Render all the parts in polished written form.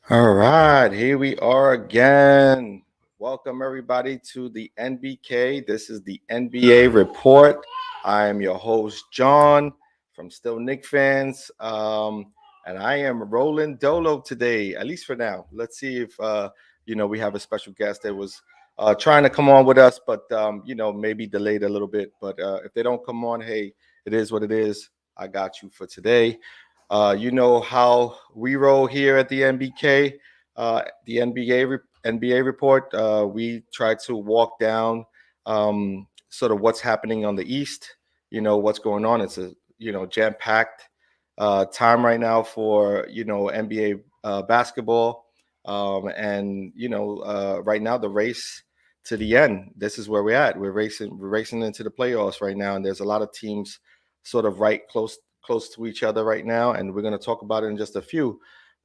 All right, here we are again. Welcome everybody to the NBK. This is the NBA Report. I am your host, John from Still Knicks Fans. And I am rolling dolo today, at least for now. Let's see if we have a special guest that was trying to come on with us, but maybe delayed a little bit. But if they don't come on, hey, it is what it is. I got you for today. You know how we roll here at the NBK, the NBA report. We try to walk down sort of what's happening on the East. You know what's going on. It's a jam-packed time right now for NBA basketball, and right now the race to the end. This is where we're at. We're racing into the playoffs right now, and there's a lot of teams sort of right close to each other right now, and we're going to talk about it in just a few.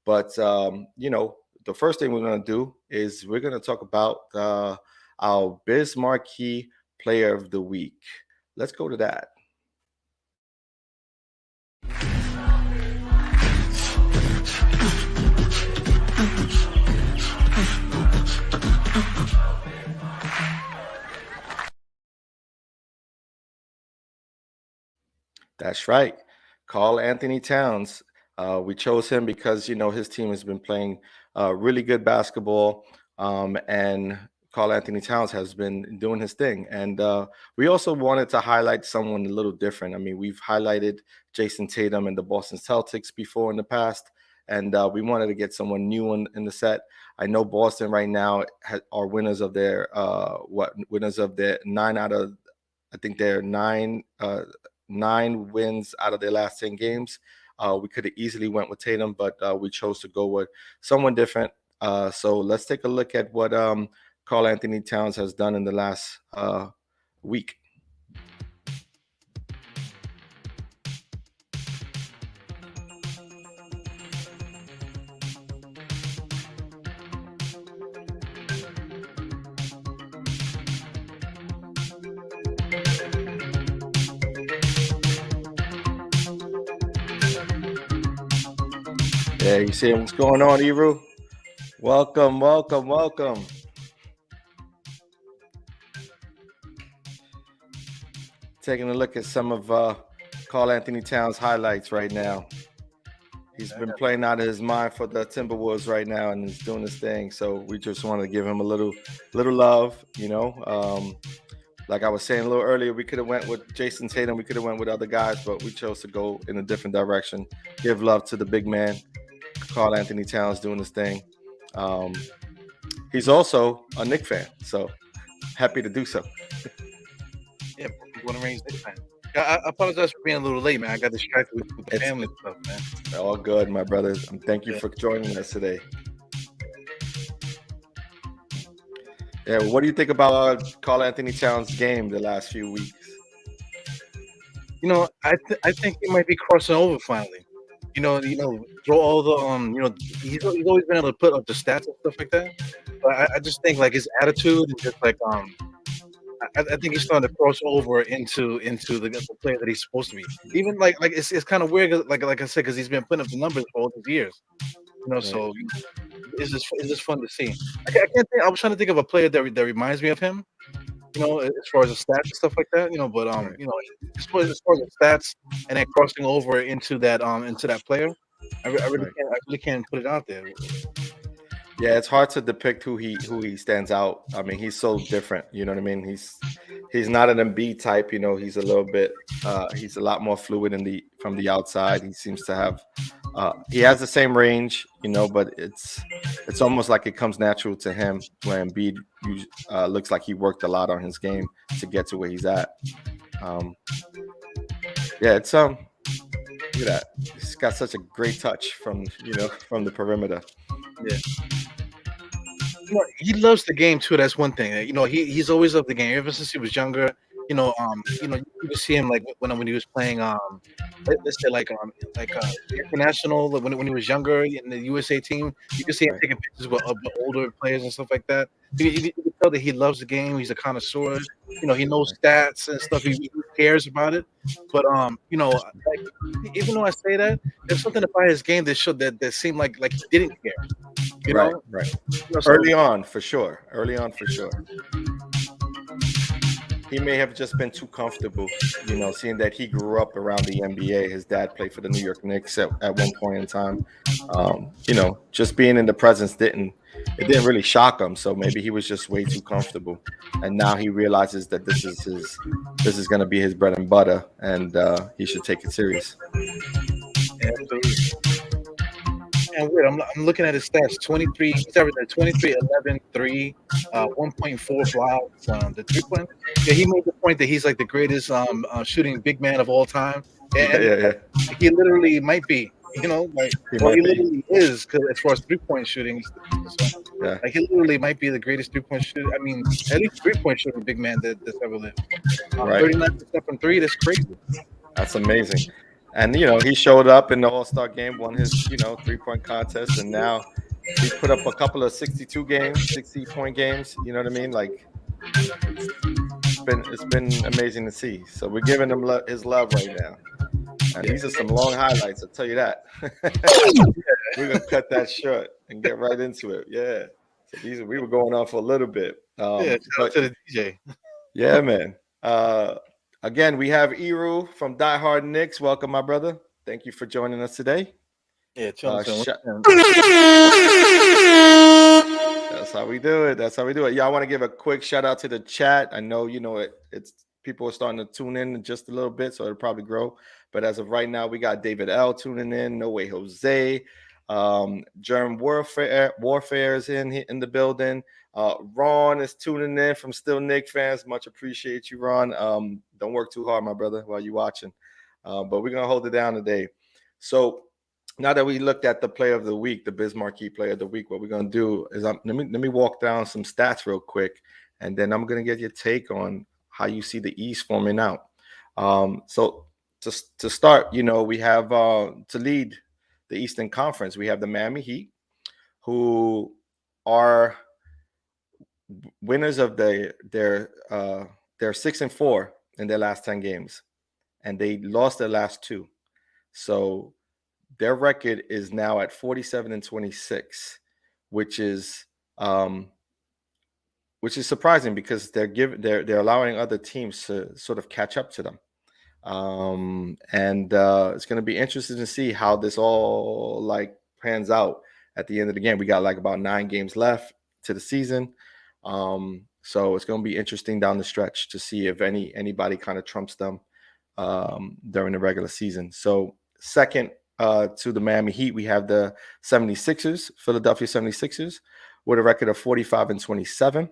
But the first thing we're going to do is we're going to talk about our Biz Marquee Player of the Week. Let's go to that. That's right. Karl-Anthony Towns. We chose him because his team has been playing really good basketball, and Karl-Anthony Towns has been doing his thing. And we also wanted to highlight someone a little different. I mean, we've highlighted Jason Tatum and the Boston Celtics before in the past, and we wanted to get someone new in the set. I know Boston right now are winners of their 9 out of, I think they're 9 wins out of their last 10 games. We could have easily went with Tatum, but we chose to go with someone different. So let's take a look at what Karl-Anthony Towns has done in the last week. Yeah, you see what's going on, Eru? Welcome. Taking a look at some of Karl-Anthony Towns' highlights right now. He's been playing out of his mind for the Timberwolves right now, and he's doing his thing. So we just want to give him a little love, like I was saying a little earlier, we could have went with Jason Tatum. We could have went with other guys, but we chose to go in a different direction. Give love to the big man, Karl Anthony Towns, doing his thing. He's also a Knicks fan, so happy to do so. Yeah, born and raised Knicks fan. I apologize for being a little late, man. I got distracted with the It's family stuff, man. all good, my brothers. Thank you Yeah. for joining us today. Yeah, well, what do you think about Karl Anthony Towns' game the last few weeks? I think he might be crossing over finally. Throw all the he's always been able to put up the stats and stuff like that. But I just think like his attitude and just like I think he's starting to cross over into the player that he's supposed to be. Even like it's kind of weird, like I said, because he's been putting up the numbers for all these years. So it's just fun to see. I can't think. I was trying to think of a player that reminds me of him. As far as the stats and stuff like that. But Right. as far as the stats and then crossing over into that player, Right. I really can't put it out there. Yeah, it's hard to depict who he stands out. I mean, he's so different. You know what I mean? He's not an MB type. He's a little bit. He's a lot more fluid from the outside. He seems to have. He has the same range, but it's almost like it comes natural to him. Where Embiid looks like he worked a lot on his game to get to where he's at. Yeah, it's look at that. He's got such a great touch from the perimeter. Yeah. He loves the game too. That's one thing. He's always loved the game ever since he was younger. You could see him like when he was playing. Let's say like international like, when he was younger in the USA team. You could see him Right. taking pictures with older players and stuff like that. You can tell that he loves the game. He's a connoisseur. He knows stats and stuff. He cares about it. But like even though I say that, there's something about his game that showed that seemed like he didn't care. You Right. know, Right. so Early on, for sure. Early on, for sure. He may have just been too comfortable, seeing that he grew up around the NBA. His dad played for the New York Knicks at one point in time. Just being in the presence didn't really shock him. So maybe he was just way too comfortable, and now he realizes that this is going to be his bread and butter, and he should take it serious. yeah, absolutely. And weird. I'm looking at his stats. 23. He's averaging 23, 11, 3, 1.4 blocks. The 3 point. Yeah, he made the point that he's like the greatest shooting big man of all time, Yeah, and yeah, yeah. he literally might be. He Well, he might be. literally is because as far as 3 point shooting, so, Yeah, like he literally might be the greatest 3 point shooter. I mean, at least 3 point shooting big man that's ever lived. right. 39% from three. That's crazy. That's amazing. And he showed up in the All-Star game, won his 3-point contest, and now he's put up a couple of 62 games, 60-point games. You know what I mean? Like it's been amazing to see. So we're giving him his love right now. And Yeah. these are some long highlights. I'll tell you that. We're gonna cut that short and get right into it. Yeah. So we were going on for a little bit. Yeah. Shout out But to the DJ. yeah, man. Again, we have Eru from Die Hard Knicks. Welcome, my brother. Thank you for joining us today. Yeah, chilling. Sh- That's how we do it. That's how we do it. Yeah, I want to give a quick shout out to the chat. I know it's people are starting to tune in just a little bit, so it'll probably grow. But as of right now, we got David L tuning in. No way, Jose. Germ Warfare is in the building. Ron is tuning in from Still Knicks Fans. Much appreciate you, Ron. Don't work too hard, my brother, while you're watching. But we're gonna hold it down today. So now that we looked at the player of the week, the Biz Marquee player of the week, what we're gonna do is let me walk down some stats real quick, and then I'm gonna get your take on how you see the East forming out. So to start, we have to lead the Eastern Conference. We have the Miami Heat, who are winners of they're 6-4 in their last 10 games, and they lost their last two. So their record is now at 47-26, which is surprising because they're allowing other teams to sort of catch up to them. And it's going to be interesting to see how this all pans out at the end of the game. We got about 9 games left to the season. So it's going to be interesting down the stretch to see if anybody kind of trumps them during the regular season. So second to the Miami Heat, we have the 76ers, Philadelphia 76ers, with a record of 45-27.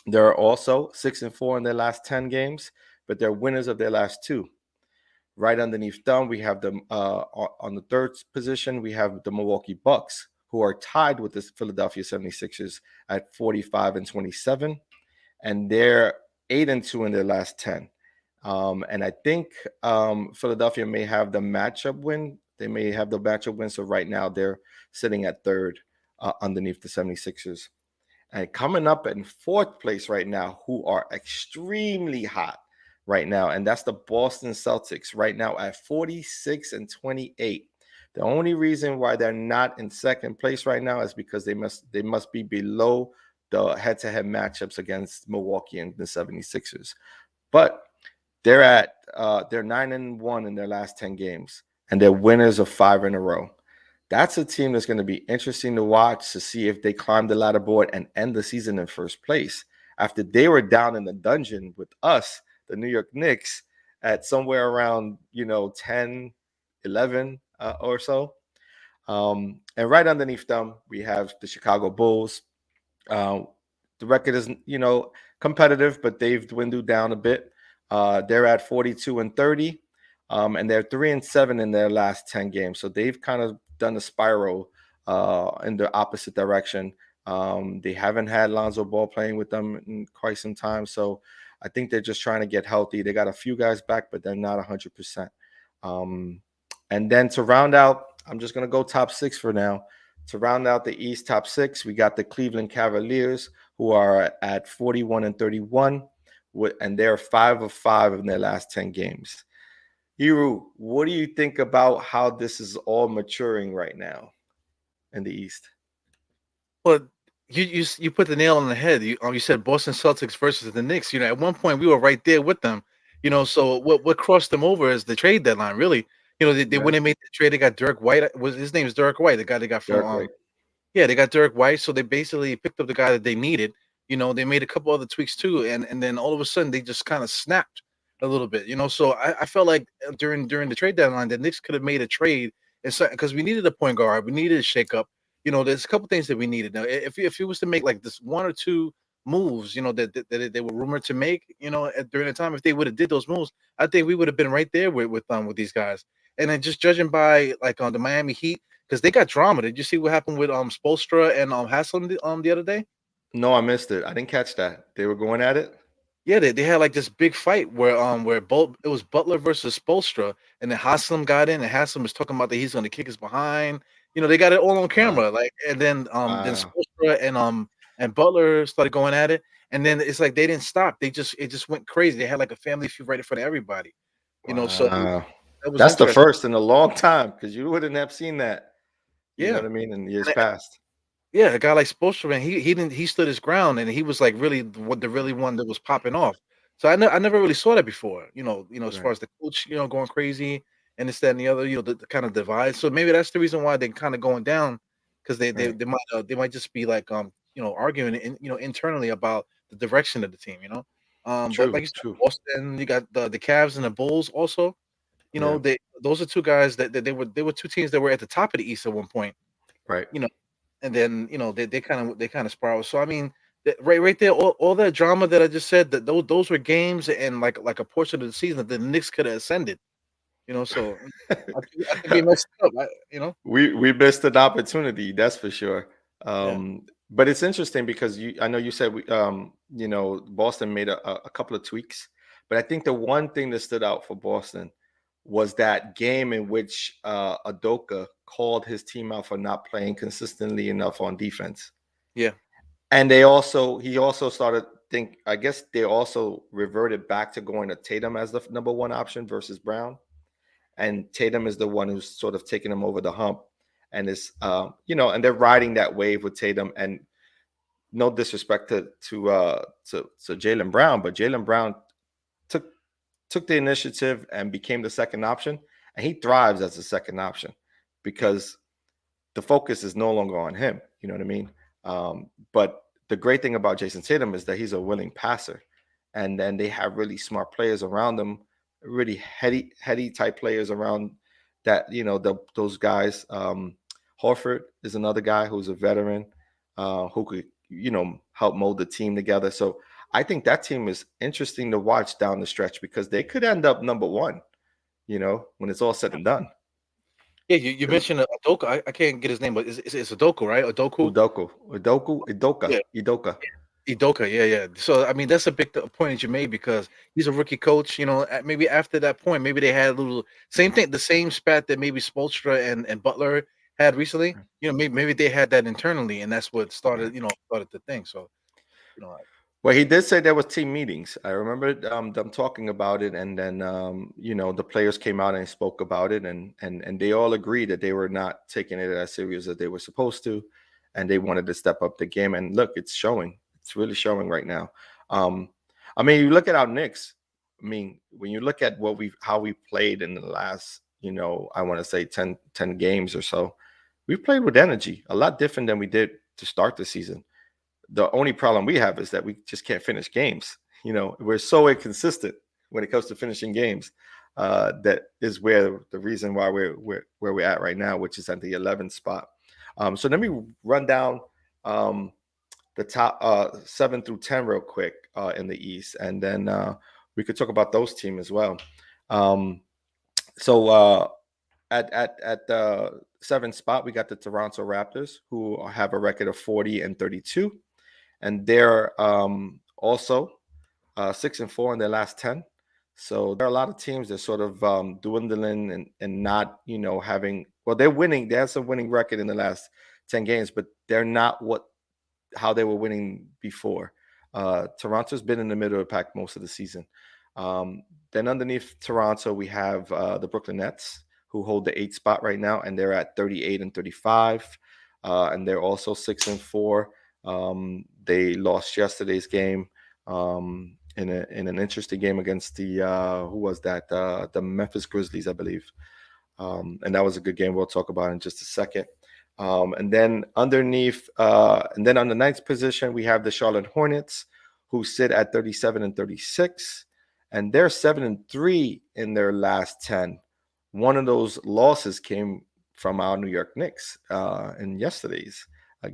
They're also 6-4 in their last 10 games, but they're winners of their last two. Right underneath them, we have them on the third position, we have the Milwaukee Bucks, who are tied with the Philadelphia 76ers at 45-27, and they're 8-2 in their last 10. And I think Philadelphia may have the matchup win. They may have the matchup win. So right now they're sitting at third underneath the 76ers. And coming up in fourth place right now, who are extremely hot right now, and that's the Boston Celtics right now at 46-28. The only reason why they're not in second place right now is because they must be below the head-to-head matchups against Milwaukee and the 76ers. But they're 9-1 in their last 10 games, and they're winners of 5 in a row. That's a team that's going to be interesting to watch to see if they climb the ladder board and end the season in first place after they were down in the dungeon with us, the New York Knicks, at somewhere around 10, 11 or so. And right underneath them, we have the Chicago Bulls. The record is competitive, but they've dwindled down a bit. They're at 42-30, and they're 3-7 in their last 10 games. So they've kind of done a spiral in the opposite direction. They haven't had Lonzo Ball playing with them in quite some time, so I think they're just trying to get healthy. They got a few guys back, but they're not 100%. And then to round out, I'm just going to go top 6 for now. To round out the East top 6, we got the Cleveland Cavaliers, who are at 41-31, and they're 5-5 in their last 10 games. Hiru, what do you think about how this is all maturing right now in the East? Well, you put the nail on the head. You said Boston Celtics versus the Knicks. At one point we were right there with them. So what crossed them over is the trade deadline. Really, they Right. when they made the trade, they got Dirk White. Was his name is Dirk White, the guy they got from Dirk White. yeah, they got Dirk White. So they basically picked up the guy that they needed. They made a couple other tweaks too, and then all of a sudden they just kind of snapped a little bit. So I felt like during the trade deadline, the Knicks could have made a trade, and because we needed a point guard, we needed a shakeup. There's a couple things that we needed. Now, if you was to make like this one or two moves, that they were rumored to make, during the time, if they would have did those moves, I think we would have been right there with these guys. And then just judging by like on the Miami Heat, because they got drama. Did you see what happened with Spoelstra and Haslam the other day? No, I missed it. I didn't catch that. They were going at it? Yeah, they had like this big fight where both it was Butler versus Spoelstra, and then Haslam got in, and Haslam was talking about that he's going to kick his behind. They got it all on Wow. camera, like, and then Wow. Spoelstra and Butler started going at it, and then it's like they didn't stop. It just went crazy. They had like a family feud right in front of everybody. So Wow. that was That's the interesting. first in a long time because you wouldn't have seen that, you know Yeah. what I mean, in years past. Yeah, a guy like Spoelstra, man, he didn't he stood his ground, and he was like really the really one that was popping off. So I never really saw that before. As far Right. as the coach, going crazy and this, that, and the other. The kind of divide. So maybe that's the reason why they're kind of going down, because Right. they might just be like arguing internally about the direction of the team. But like True. you said, True. Boston, you got the Cavs and the Bulls also. Yeah. Those are two guys that they were two teams that were at the top of the East at one point. Right. You know and then they kind of spiral. So I mean, right there, all that drama that I just said, that those were games and like a portion of the season that the Knicks could have ascended. So I think we messed up. We missed an opportunity, that's for sure. Yeah, But it's interesting because I know you said Boston made a couple of tweaks, but I think the one thing that stood out for Boston was that game in which Adoka called his team out for not playing consistently enough on defense. yeah, And he also started I guess they also reverted back to going to Tatum as the number one option versus Brown. And Tatum is the one who's sort of taking him over the hump, and and they're riding that wave with Tatum. And no disrespect to Jaylen Brown, but Jaylen Brown took the initiative and became the second option, and he thrives as a second option yeah, because the focus is no longer on him. You know what I mean? But the great thing about Jason Tatum is that he's a willing passer, and then they have really smart players around them, really heady type players around that. Those guys. Horford is another guy who's a veteran, who could help mold the team together. So I think that team is interesting to watch down the stretch because they could end up number one. When it's all said and done. Yeah, you mentioned Udoka. I can't get his name, but it's Udoka, right? Udoku. Idoka, Yeah, Idoka. Udoka. Yeah, yeah. So I mean, that's a big point that you made because he's a rookie coach. Maybe after that point, maybe they had a little same thing, the same spat that maybe Spoelstra and Butler had recently. Maybe they had that internally, and that's what Right. started the thing. So you know, Well, he did say there was team meetings. I remember them talking about it, and then the players came out and spoke about it, and they all agreed that they were not taking it as serious as they were supposed to, and they wanted to step up the game. And look, it's showing. It's really showing right now. Um, I mean, you look at our Knicks. I mean, when you look at how we played in the last, I want to say 10 games or so, we played with energy, a lot different than we did to start the season. The only problem we have is that we just can't finish games. We're so inconsistent when it comes to finishing games. That is where the reason why we're where we're at right now, which is at the 11th spot. So let me run down the top 7 through 10 real quick in the East, and then we could talk about those teams as well. Um, so at the 7th spot, we got the Toronto Raptors, who have a record of 40-32. And they're also 6-4 in their last 10. So there are a lot of teams that sort of dwindling and not, having. Well, they're winning. They have some winning record in the last 10 games, but they're not how they were winning before. Toronto's been in the middle of the pack most of the season. Then underneath Toronto, we have the Brooklyn Nets, who hold the 8th spot right now, and they're at 38-35, and they're also 6-4. They lost yesterday's game in an interesting game against the who was that? The Memphis Grizzlies, I believe. And that was a good game. We'll talk about in just a second. And then on the 9th position, we have the Charlotte Hornets, who sit at 37-36, and they're 7-3 in their last 10. One of those losses came from our New York Knicks in yesterday's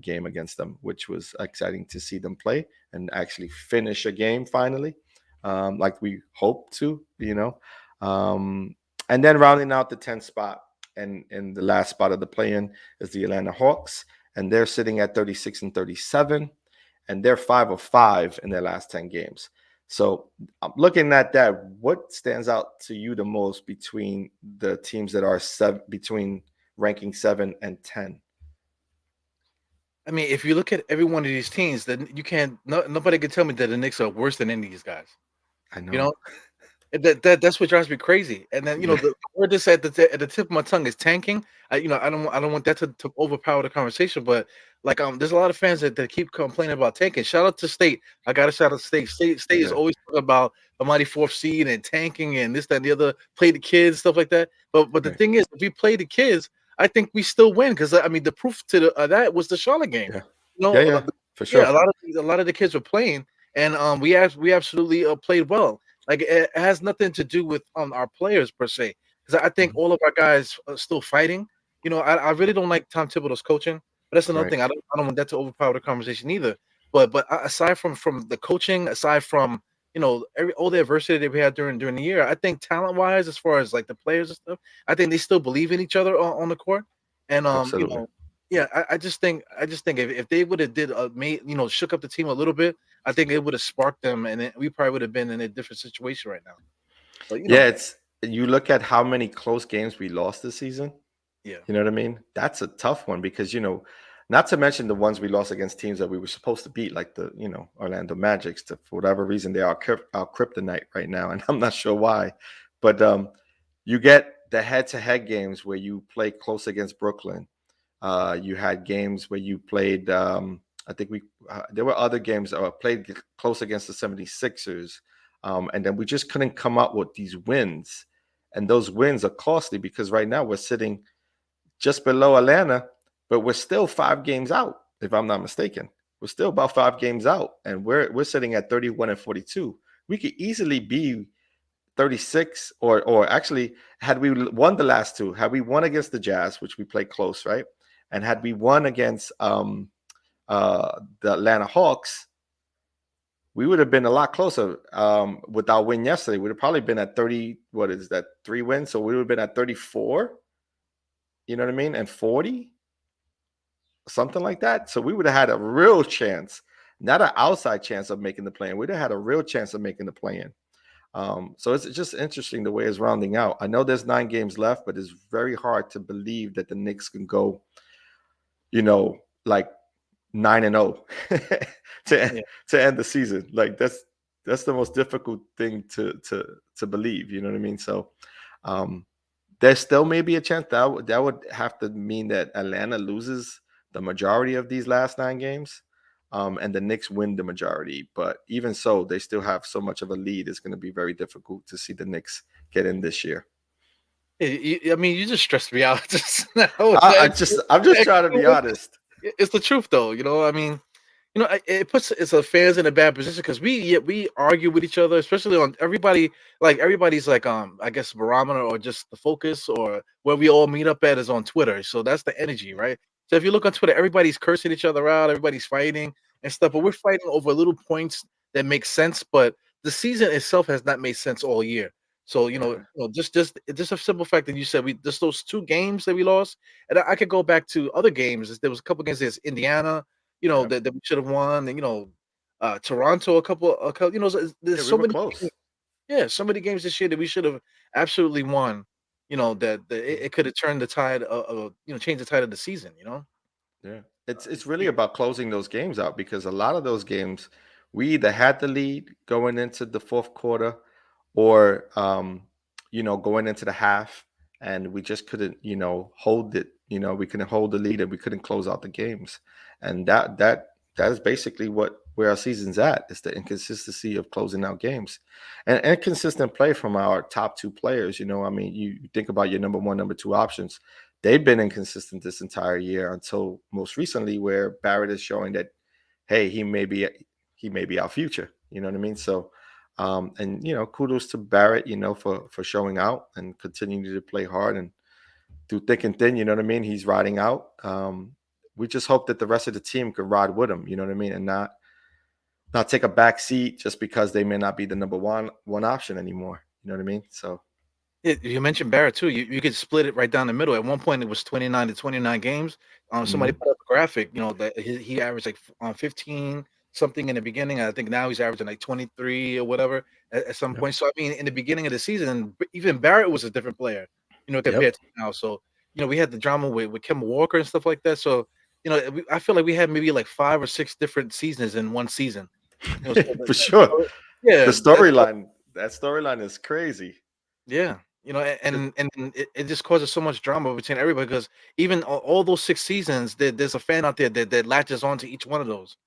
game against them, which was exciting to see them play and actually finish a game finally, like we hoped to, and then rounding out the 10th spot and in the last spot of the play-in is the Atlanta Hawks, and they're sitting at 36-37, and they're 5-5 in their last 10 games. So I'm looking at that. What stands out to you the most between the teams that are between ranking 7 and 10? I mean, if you look at every one of these teams, then you can't. Nobody can tell me that the Knicks are worse than any of these guys. I You know. know, that's what drives me crazy. And then Yeah. the word that's at the tip of my tongue is tanking. I don't want that to overpower the conversation. But like there's a lot of fans that keep complaining about tanking. Shout out to State. I got to shout out to State. State is Yeah. always talking about a mighty fourth seed and tanking and this, that, and the other. Play the kids, stuff like that. But the Right. thing is, if we play the kids, I think we still win because I mean the proof to that was the Charlotte game. Yeah. You know, Yeah. Yeah. For yeah, sure. a lot of the kids were playing, and we absolutely played well. Like it has nothing to do with our players per se, because I think Mhm. all of our guys are still fighting. I really don't like Tom Thibodeau's coaching, but that's another Right. thing. I don't want that to overpower the conversation either. But aside from the coaching, aside from all the adversity that we had during the year, I think talent wise, as far as like the players and stuff, I think they still believe in each other on the court. And Absolutely. yeah, I just think if they would have did made shook up the team a little bit, I think it would have sparked them, and we probably would have been in a different situation right now. But Yeah. You look at how many close games we lost this season. yeah, You know what I mean? That's a tough one because, not to mention the ones we lost against teams that we were supposed to beat, like the, Orlando Magics. For whatever reason, they are our kryptonite right now, and I'm not sure why. But you get the head-to-head games where you play close against Brooklyn. You had games where you played. I think there were other games that played close against the 76ers, and then we just couldn't come up with these wins. And those wins are costly because right now we're sitting just below Atlanta, but we're still 5 games out, if I'm not mistaken. We're still about 5 games out, and we're sitting at 31 and 42. We could easily be 36, or actually, had we won the last two, had we won against the Jazz, which we played close, right? And had we won against the Atlanta Hawks, we would have been a lot closer. With our win yesterday, we'd have probably been at 30. What is that? 3 wins, so we would have been at 34. You know what I mean? And 40, something like that. So we would have had a real chance, not an outside chance of making the play in. We'd have had a real chance of making the play in. So it's just interesting the way it's rounding out. I know there's 9 games left, but it's very hard to believe that the Knicks can go, like 9-0 to Yeah. to end the season. Like that's the most difficult thing to believe. You know what I mean? So there's still maybe a chance that would have to mean that Atlanta loses the majority of these last 9 games, and the Knicks win the majority. But even so, they still have so much of a lead. It's going to be very difficult to see the Knicks get in this year. I mean, you just stressed me out just now with I'm just trying to be the honest. it's the truth, though. I mean, it puts it's a fans in a bad position because we argue with each other, especially on everybody. Like everybody's like I guess barometer or just the focus or where we all meet up at is on Twitter. So that's the energy, right? So if you look on Twitter, everybody's cursing each other out, everybody's fighting and stuff, but we're fighting over little points that make sense. But the season itself has not made sense all year. So Yeah, just a simple fact that you said we just those 2 games that we lost, and I could go back to other games. There was a couple games against Indiana, yeah, that we should have won, and Toronto a couple, yeah. there's We so were many games, close. yeah, so many games this year that we should have absolutely won. That it could have turned the tide of changed the tide of the season. Yeah. It's really about closing those games out, because a lot of those games we either had the lead going into the fourth quarter, or going into the half, and we just couldn't, hold it. We couldn't hold the lead, and we couldn't close out the games. And that is basically where our season's at. It's the inconsistency of closing out games, and inconsistent play from our top two players. I mean, you think about your number one, number two options. They've been inconsistent this entire year, until most recently, where Barrett is showing that, hey, he may be our future. You know what I mean? So, and kudos to Barrett, for showing out and continuing to play hard and through thick and thin. You know what I mean? He's riding out. We just hope that the rest of the team could ride with him. You know what I mean? And not take a back seat just because they may not be the number one option anymore. You know what I mean? So Yeah, you mentioned Barrett too. You could split it right down the middle. At one point, it was 29 to 29 games. Somebody mhm. put up a graphic, that he averaged like on 15 something in the beginning. I think now he's averaging like 23 or whatever at some Yep. point. So I mean, in the beginning of the season, even Barrett was a different player, compared Yep. to now. So we had the drama with Kemba Walker and stuff like that. So I feel like we had maybe like 5 or 6 different seasons in one season. So For sure. so, The yeah, storyline is crazy. yeah, Just and it just causes so much drama between everybody because even all those 6 seasons, there's a fan out there that latches on to each one of those.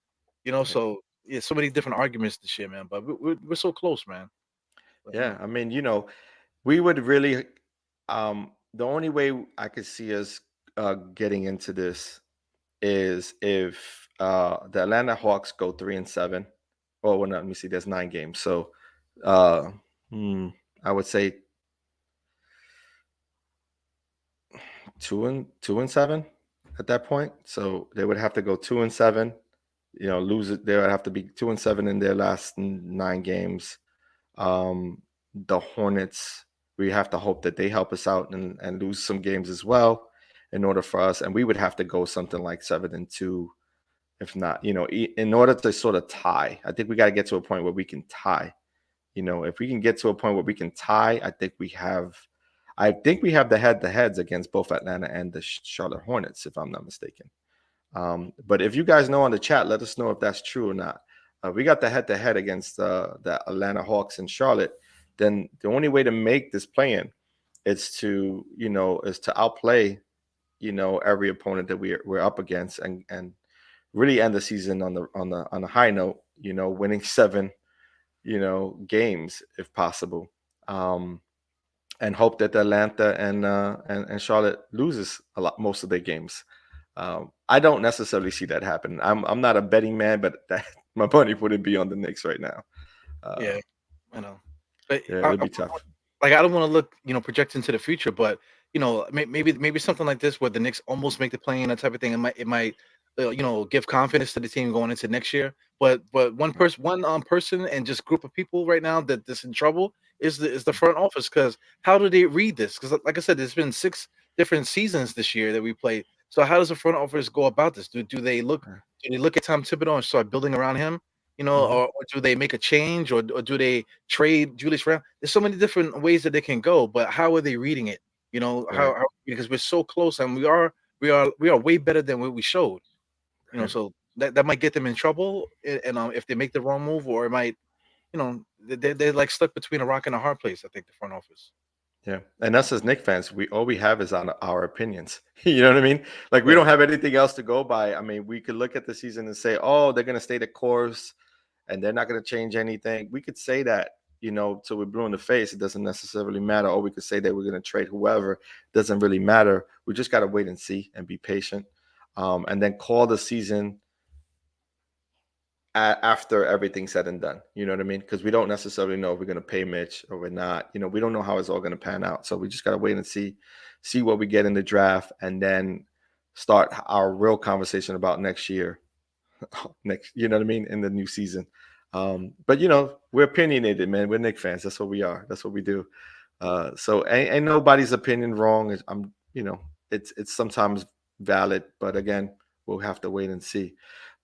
right. So yeah, so many different arguments this year, man. But we're so close, man. But, Yeah. I mean, we would really, the only way I could see us getting into this is if the Atlanta Hawks go 3-7. Oh, well, no, let me see. There's 9 games, so uh, hmm, I would say 2-7 at that point. So they would have to go 2-7. Lose it. They would have to be 2-7 in their last 9 games. The Hornets, we have to hope that they help us out and lose some games as well in order for us. And we would have to go something like 7-2. If not, in order to sort of tie. I think we got to get to a point where we can tie. If we can get to a point where we can tie, I think we have the head-to-heads against both Atlanta and the Charlotte Hornets, if I'm not mistaken. But if you guys know on the chat, let us know if that's true or not. We got the head-to-head against the Atlanta Hawks and Charlotte. Then the only way to make this play-in is to outplay, every opponent that we're up against, and really end the season on a high note. Winning 7, games if possible. And hope that Atlanta and Charlotte loses most of their games. I don't necessarily see that happen. I'm not a betting man, but that, my money wouldn't be on the Knicks right now. Uh, Yeah, I know. But yeah, it'll be tough. like I don't want to look, project into the future, but maybe something like this where the Knicks almost make the play in that type of thing. It might give confidence to the team going into next year. But one person and just group of people right now that's in trouble is the front office because how do they read this? Because like I said, there's been 6 different seasons this year that we played. So how does the front office go about this? Do they look at Tom Thibodeau and start building around him? Mhm. Or do they make a change, or do they trade Julius Randle? There's so many different ways that they can go, but how are they reading it? Right, Because we're so close and we are way better than what we showed. right. So that might get them in trouble, and if they make the wrong move, or it might, they're like stuck between a rock and a hard place. I think the front office. Yeah, and us as Knicks fans, we all we have is on our opinions. You know what I mean? Like we Yeah, don't have anything else to go by. I mean, we could look at the season and say, "Oh, they're going to stay the course, and they're not going to change anything." We could say that, till we're blue in the face. It doesn't necessarily matter. Or we could say that we're going to trade whoever. It doesn't really matter. We just got to wait and see and be patient, and then call the season after everything's said and done. You know what I mean? Because we don't necessarily know if we're going to pay Mitch or we're not. We don't know how it's all going to pan out. So we just got to wait and see what we get in the draft, and then start our real conversation about next year. Next, you know what I mean, in the new season. But we're opinionated, man. We're Knicks fans. That's what we are. That's what we do. So ain't nobody's opinion wrong. It's sometimes valid, but again, we'll have to wait and see.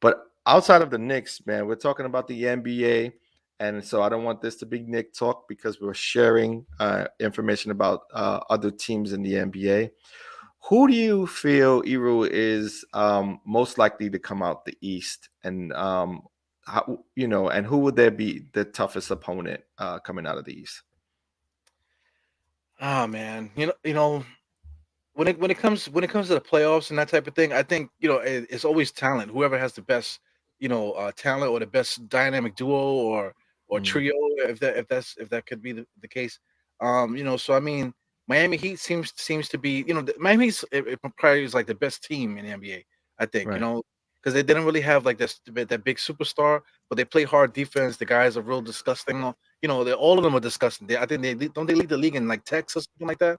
But outside of the Knicks, man, we're talking about the NBA, and so I don't want this to be Nick talk because we're sharing information about other teams in the NBA. Who do you feel, Iru, is most likely to come out the East, and and who would there be the toughest opponent coming out of the East? oh man, when it comes to the playoffs and that type of thing, I think it's always talent. Whoever has the best, talent, or the best dynamic duo, or Mm, trio, if that could be the case. So I mean, Miami Heat seems to be, Miami Heat it probably is like the best team in the NBA. I think, right. because they didn't really have like that big superstar, but they play hard defense. The guys are real disgusting. All of them are disgusting. I think don't they lead the league in like Texas or something like that.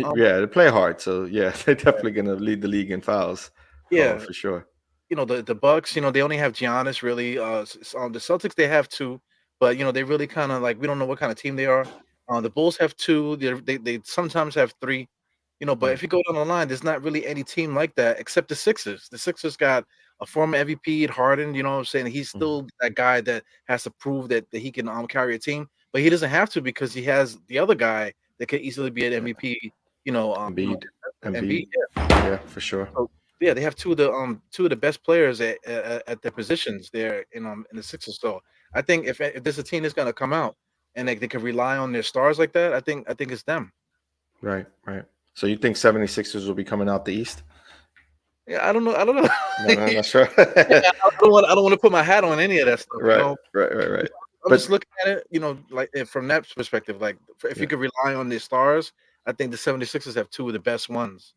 Um, Yeah, they play hard, so yeah, they're definitely gonna lead the league in fouls. Oh, yeah, for sure. the Bucks, they only have Giannis really. The Celtics they have two, but they really kind of like we don't know what kind of team they are. The Bulls have two. They sometimes have three. But Right. if you go down the line, there's not really any team like that except the Sixers. The Sixers got a former MVP at Harden. You know what I'm saying? He's Mhm. still that guy that has to prove that he can carry a team, but he doesn't have to because he has the other guy that could easily be an Yeah. MVP. You know, Embiid, Embiid. Embiid, yeah, for sure. So yeah, they have two of the best players at their positions there in the Sixers. So I think if there's a team that's gonna come out and they can rely on their stars like that, I think it's them. Right, right. So you think 76ers will be coming out the East? Yeah, I don't know. I don't know. No, no, not sure. Yeah, I don't want to put my hat on any of that stuff. Right, right, right, right. I'm just But looking at it, like from that perspective. Like if you yeah, could rely on their stars, I think the 76ers have two of the best ones.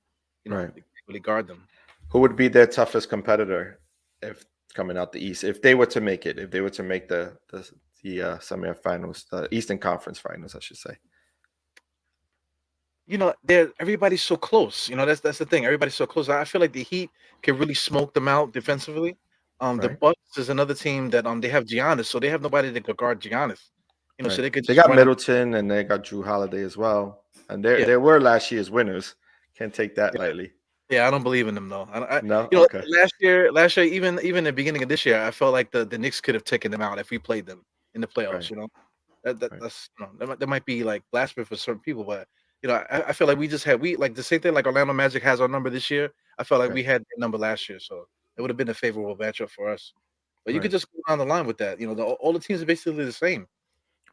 right. They can really guard them. Who would be their toughest competitor if coming out the East? If they were to make it, if they were to make the semifinals, the Eastern Conference Finals, I should say. Everybody's so close. That's the thing. Everybody's so close. I feel like the Heat can really smoke them out defensively. The Right, Bucks is another team that they have Giannis, so they have nobody that could guard Giannis. right. So they could They just got run him. Middleton and they got Drew Holiday as well, and they Yeah, they were last year's winners. Can't take that yeah, lightly. yeah. I don't believe in them though. No, okay, last year, even the beginning of this year, I felt like the Knicks could have taken them out if we played them in the playoffs. right, That that right, that's that might be like blasphemy for certain people, but I feel like we like the same thing like Orlando Magic has our number this year. I felt like right, we had their number last year, so it would have been a favorable matchup for us. But you could right, just go down the line with that. All the teams are basically the same.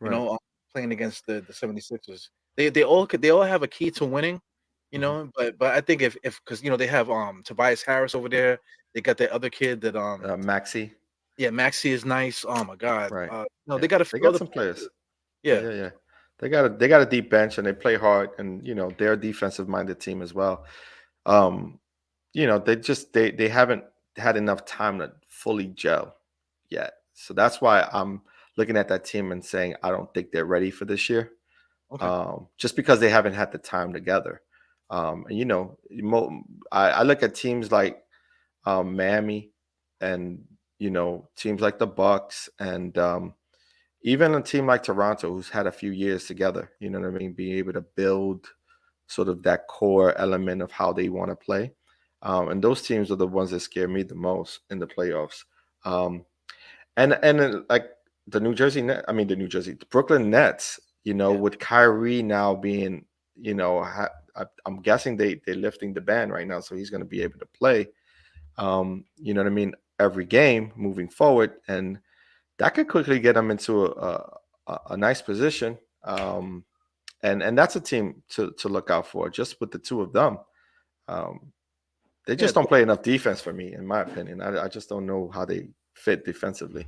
You right. know, um, Playing against the 76ers, they all have a key to winning. Mhm. But I think if because they have Tobias Harris over there. They got that other kid that Maxi, yeah, Maxi is nice. Oh my God. right? They Yeah, got a they few got other some players players. too. Yeah, Yeah. yeah, yeah. They got a deep bench and they play hard, and they're a defensive minded team as well. Um, they haven't had enough time to fully gel yet. So that's why I'm looking at that team and saying I don't think they're ready for this year. Okay. Just because they haven't had the time together. And I look at teams like Miami, and teams like the Bucks, and even a team like Toronto, who's had a few years together. You know what I mean? Being able to build sort of that core element of how they want to play. And those teams are the ones that scare me the most in the playoffs. Um, and like the the Brooklyn Nets, Yeah. with Kyrie now being, I'm guessing they're lifting the ban right now, so he's going to be able to play. You know what I mean, every game moving forward, and that could quickly get them into a nice position. And that's a team to look out for, just with the two of them. Um, they Yeah. just don't play enough defense for me, in my opinion. I just don't know how they fit defensively.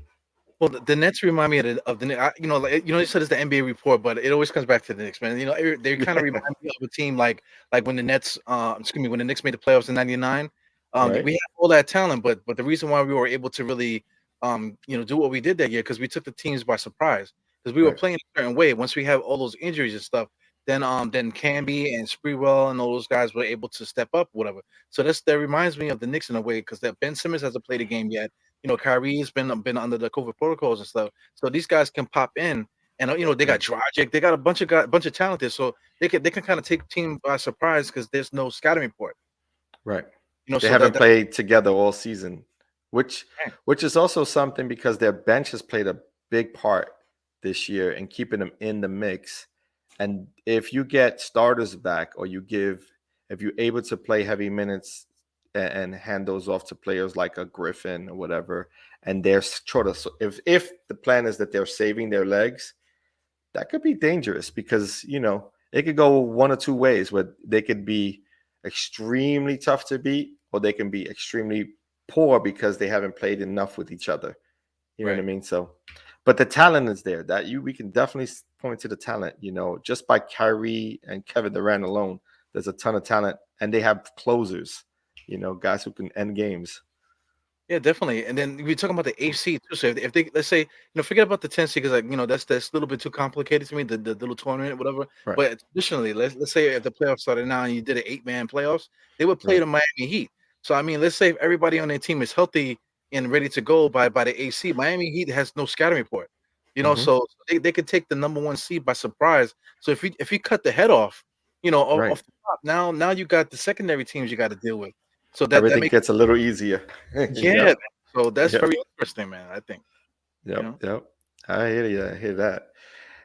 Well, the Nets remind me of the like, you said it's the NBA report, but it always comes back to the Knicks, man. They kind of Yeah. remind me of a team like when the Nets, excuse me, when the Knicks made the playoffs in '99. Right. We had all that talent, but the reason why we were able to really, do what we did that year because we took the teams by surprise because we were Right. playing a certain way. Once we have all those injuries and stuff, then Camby and Spreewell and all those guys were able to step up, whatever. So that reminds me of the Knicks in a way because that Ben Simmons hasn't played a game yet. Kyrie's been under the COVID protocols and stuff. So these guys can pop in, and they got Right. Dragic, they got bunch of talent there, so they can kind of take team by surprise because there's no scouting report. Right. They So that haven't that played together all season, which right, which is also something because their bench has played a big part this year in keeping them in the mix. And if you get starters back, or if you're able to play heavy minutes and hand those off to players like a Griffin or whatever, and they're sort of, if the plan is that they're saving their legs, that could be dangerous because it could go one or two ways, where they could be extremely tough to beat, or they can be extremely poor because they haven't played enough with each other. You know what I right. mean? So, but the talent is there. That you we can definitely point to the talent. Just by Kyrie and Kevin Durant alone, there's a ton of talent, and they have closers. Guys who can end games. Yeah, definitely. And then we're talking about the AC too. So if they let's say, forget about the 10 seed because that's a little bit too complicated to me, the little tournament, whatever. Right. But traditionally, let's say if the playoffs started now and you did an 8-man playoffs, they would play Right. the Miami Heat. So I mean, let's say if everybody on their team is healthy and ready to go by the AC, Miami Heat has no scouting report. Hmm. So they could take the number one seed by surprise. So if you cut the head off, Right. off the top, now you got the secondary teams you got to deal with. So that Everything makes gets a little easier. yeah, man. Yep. So that's Yep. very interesting, man, I think, you Yep. know? Yep. I hear you. I hear that.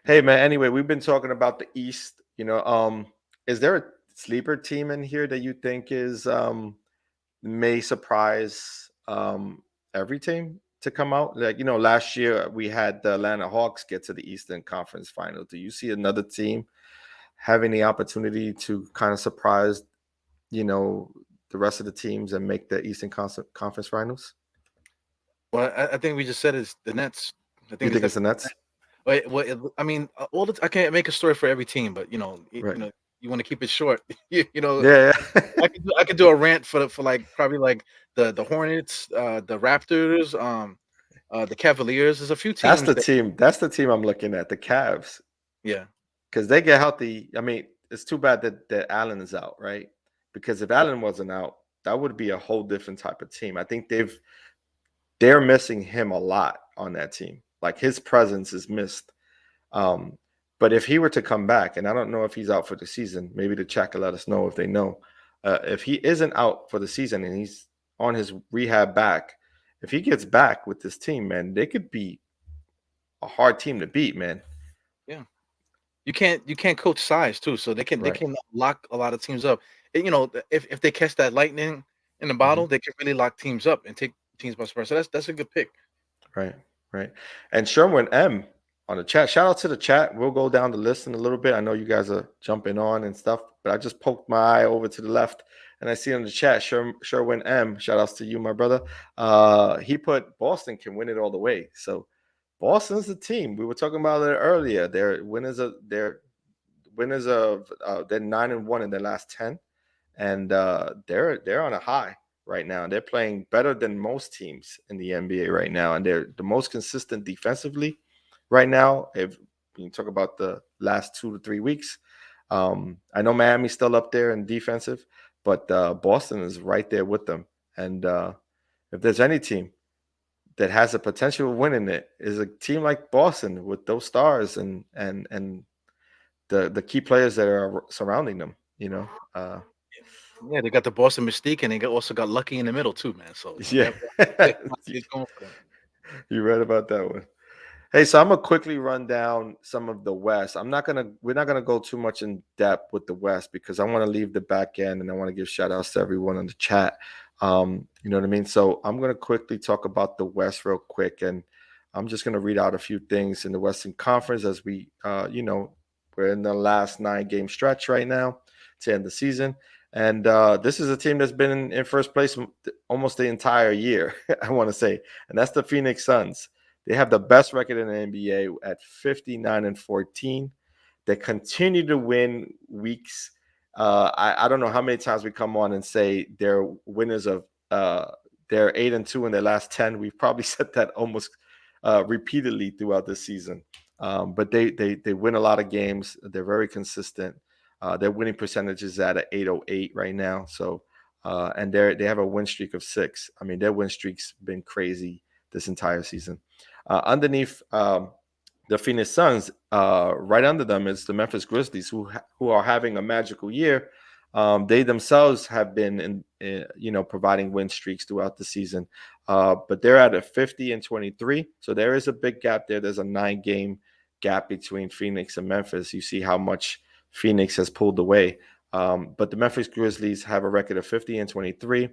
Hey Yeah. man, anyway, we've been talking about the East. Is there a sleeper team in here that you think is may surprise every team to come out? Like, last year we had the Atlanta Hawks get to the Eastern Conference Final. Do you see another team having the opportunity to kind of surprise, you know, the rest of the teams and make the Eastern Conference Finals? Well, I think we just said it's the Nets. I You think it's think it's the definitely Nets? I mean, I can't make a story for every team, but, Right. you wanna keep it short. You know, Yeah, yeah. I could do a rant for, like, probably, like, the Hornets, the Raptors, the Cavaliers. There's a few That's teams the that team. That's the team I'm looking at, the Cavs, yeah, because they get healthy. I mean, it's too bad that Allen is out, right? Because if Allen wasn't out, that would be a whole different type of team. I think they're missing him a lot on that team. Like, his presence is missed. Um, but if he were to come back, and I don't know if he's out for the season, maybe the chat can let us know if they know. If he isn't out for the season and he's on his rehab back, if he gets back with this team, man, they could be a hard team to beat, man. yeah. You can't coach size too, so they Right. can lock a lot of teams up. And, if they catch that lightning in the Hmm. bottle, they can really lock teams up and take teams by surprise. So that's a good pick. Right. Right. And Sherwin M on the chat. Shout out to the chat. We'll go down the list in a little bit. I know you guys are jumping on and stuff, but I just poked my eye over to the left and I see on the chat Sherwin M. Shout outs to you, my brother. He put Boston can win it all the way. So Boston's the team. We were talking about it earlier. They're winners of they're 9-1 in their last 10. and they're on a high right now. They're playing better than most teams in the NBA right now, and they're the most consistent defensively right now. If you talk about the last 2 to 3 weeks, I know Miami's still up there in defensive, but Boston is right there with them. And if there's any team that has a potential of winning it, is a team like Boston with those stars and the key players that are surrounding them. Yeah, they got the Boston Mystique, and also got lucky in the middle too, man. So Yeah, they have a lot of things going for them. you read about that one. Hey, so I'm gonna quickly run down some of the West. We're not gonna go too much in depth with the West because I want to leave the back end and I want to give shout outs to everyone in the chat. You know what I mean? So I'm gonna quickly talk about the West real quick, and I'm just gonna read out a few things in the Western Conference as we're in the last 9 game stretch right now to end the season. And this is a team that's been in first place almost the entire year, I want to say, and that's the Phoenix Suns. They have the best record in the NBA at 59-14. They continue to win weeks. I don't know how many times we come on and say they're winners of they're 8-2 in their last 10. We've probably said that almost repeatedly throughout the season. But they win a lot of games. They're very consistent. Their winning percentage is at 808 right now. So and they have a win streak of 6. I mean, their win streak's been crazy this entire season. Underneath the Phoenix Suns, right under them is the Memphis Grizzlies, who are having a magical year. They themselves have been providing win streaks throughout the season, but they're at a 50-23. So there is a big gap there. There's a 9 game gap between Phoenix and Memphis. You see how much Phoenix has pulled away. But the Memphis Grizzlies have a record of 50-23.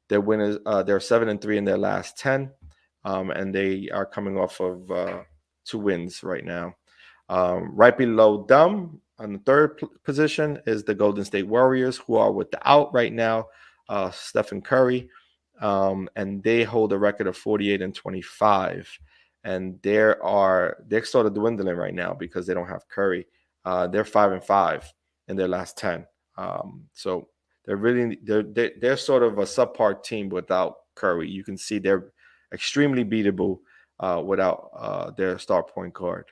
Their winners, they're 7-3 in their last 10. And they are coming off of 2 wins right now. Right below them, on the third position, is the Golden State Warriors, who are without right now Stephen Curry, and they hold a record of 48-25. And they're sort of dwindling right now because they don't have Curry. They're 5-5 in their last 10. So they're sort of a subpar team without Curry. You can see they're extremely beatable without their star point guard.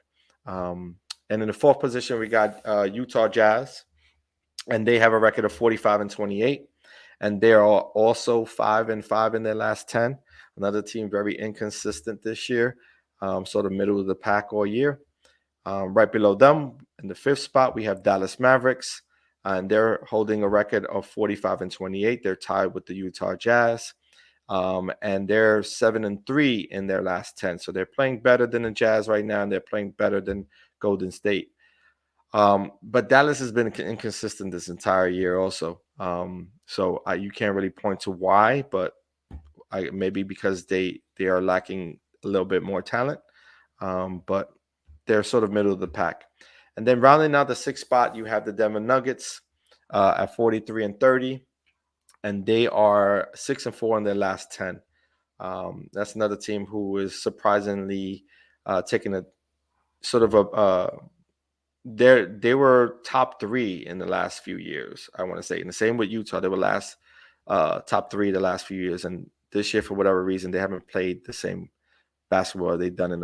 And in the fourth position, we got Utah Jazz, and they have a record of 45-28, and they are also 5-5 in their last 10. Another team very inconsistent this year, sort of middle of the pack all year. Right below them, in the fifth spot, we have Dallas Mavericks, and they're holding a record of 45-28. They're tied with the Utah Jazz. And they're 7-3 in their last 10. So they're playing better than the Jazz right now, and they're playing better than Golden State. But Dallas has been inconsistent this entire year also. So you can't really point to why, but maybe because they are lacking a little bit more talent. But they're sort of middle of the pack. And then rounding out the sixth spot, you have the Denver Nuggets at 43-30. And they are 6-4 in their last 10. That's another team who is surprisingly taking a sort of they were top 3 in the last few years. I want to say, and the same with Utah, they were top 3 the last few years, and this year for whatever reason they haven't played the same basketball they've done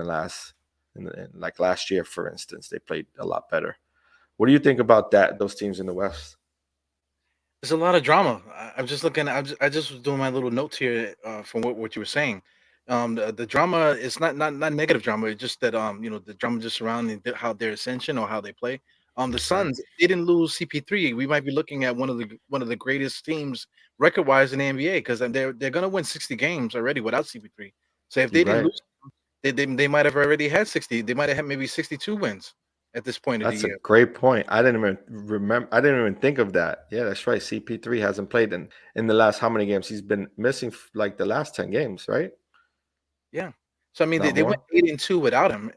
like last year, for instance. They played a lot better. What do you think about those teams in the West? There's a lot of drama. I'm just looking. I just was doing my little notes here from what you were saying. The drama is not negative drama. It's just that the drama just surrounding how their ascension or how they play. The Right. Suns, they didn't lose CP3. We might be looking at one of the greatest teams record wise in the NBA, because they're gonna win 60 games already without CP3. So if You're they didn't right. lose, they might have already had 60. They might have had maybe 62 wins at this point of the That's a year. great point. I didn't even remember. I didn't even think of that. Yeah, that's right. CP3 hasn't played in the last how many games? He's been missing like the last 10 games, right? Yeah. So I mean, they, Not they went more. 8-2 without him.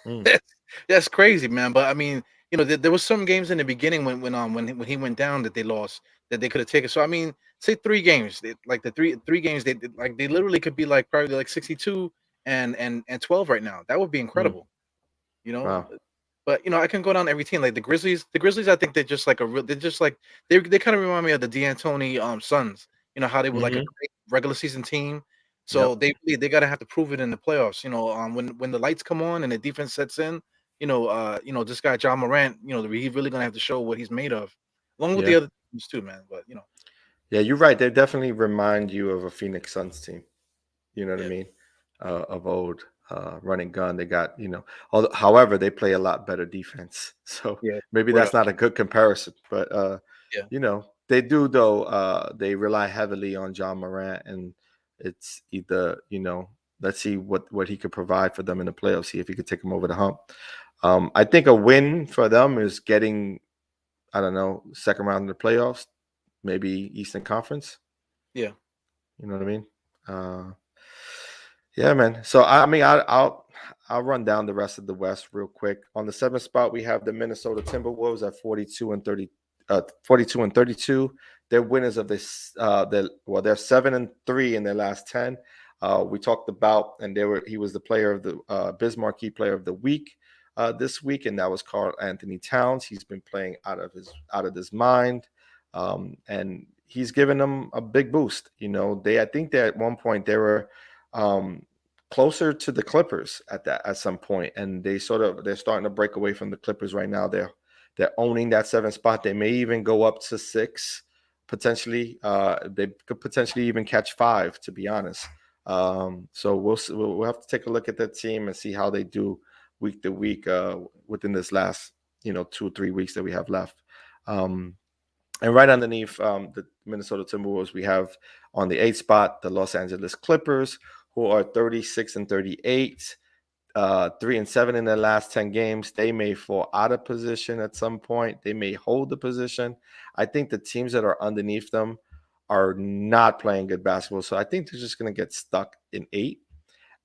Mm, that's that's crazy, man. But I mean, there was some games in the beginning when he went down that they lost, that they could have taken. So I mean, say 3 games, like the three games, they literally could be like probably like 62 and 12 right now. That would be mm. incredible. You know, Wow. But I can go down every team like the Grizzlies. The Grizzlies, I think they're just like a real. They're just like they kind of remind me of the D'Antoni Suns. How they were like a Hmm. great regular season team. So Yep. they gotta have to prove it in the playoffs. When the lights come on and the defense sets in. This guy John Morant. He's really gonna have to show what he's made of, along with the Yeah. other teams too, man. But Yeah, you're right. They definitely remind you of a Phoenix Suns team. You know what I yeah, mean? Of old, running gun. They got, however, they play a lot better defense. So yeah, maybe word up, that's not a good comparison, but yeah, they do though. They rely heavily on John Morant, and it's either, let's see what he could provide for them in the playoffs. See if he could take them over the hump. I think a win for them is getting, I don't know, second round of the playoffs, maybe Eastern Conference. yeah. You know what I mean? Uh, yeah, man. So I mean, I'll run down the rest of the West real quick. On the seventh spot, we have the Minnesota Timberwolves at 42 and 32. They're winners of this. They're 7-3 in their last 10. We talked about, and he was the player of the Bismarcky Player of the Week this week, and that was Carl Anthony Towns. He's been playing out of his mind, and he's given them a big boost. I think that at one point they were um, closer to the Clippers at some point, and they're starting to break away from the Clippers right now. They're owning that seventh spot. They may even go up to six potentially. They could potentially even catch five, to be honest. So we'll have to take a look at that team and see how they do week to week within this last 2 or 3 weeks that we have left. Um, and right underneath the Minnesota Timberwolves, we have on the eighth spot the Los Angeles Clippers, who are 36-38, 3-7 in their last 10 games. They may fall out of position at some point. They may hold the position. I think the teams that are underneath them are not playing good basketball. So I think they're just going to get stuck in eight.